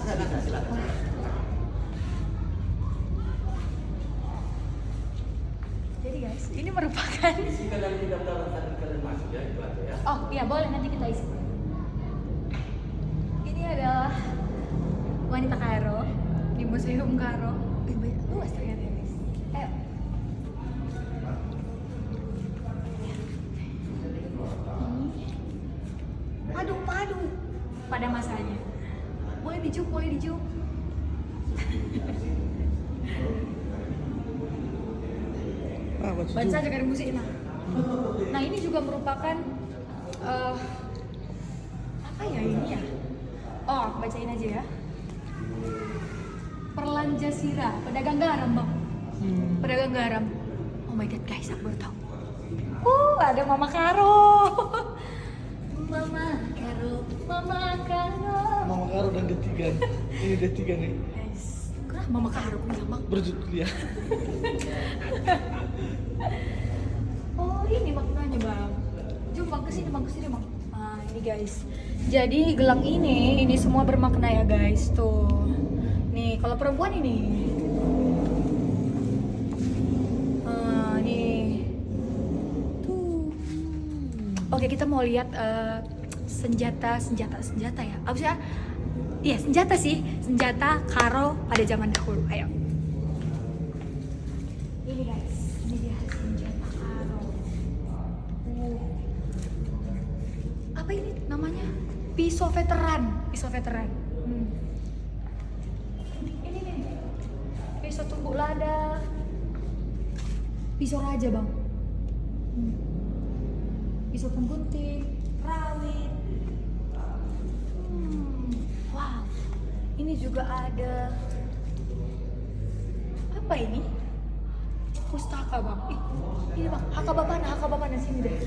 Silakan. Jadi guys, ini merupakan Isikan nanti daftaran tadi kalian masuk ya, itu aja ya. oh iya boleh, nanti kita isi. Ini adalah wanita Karo di Museum Karo. Banyak luas ternyata ya guys. Ayo. Padu pada masanya. Boleh dijuk. Baca aja dari musik enak. Nah ini juga merupakan apa ya ini ya? Oh bacain aja ya. Perlanjasira, pedagang garam bang. Pedagang garam. Oh my god guys, aku baru tahu. Ada Mama Karo. Mama Karo. Mama Karo dan ketiga. Ini udah tiga nih. Guys, kenapa Mama Karo punya bang? Berjut ya. Oh ini maknanya bang. Jom bang kesini bang. Nah ini guys. Jadi gelang ini semua bermakna ya guys. Tuh. Nih kalau perempuan ini. Nih. Tuh. Oke kita mau lihat senjata ya. Apa sih ya? Iya senjata sih. Senjata Karo pada zaman dahulu. Ayo. Ini guys. Ini dia senjata Karo. Apa ini namanya? Pisau veteran. Ini nih. Pisau tumbuk lada. Pisau raja, Bang. Pisau penggunting, rawit. Wow. Ini juga ada apa ini? Pustaka, Bang. Ini Bang, haka babana sini deh.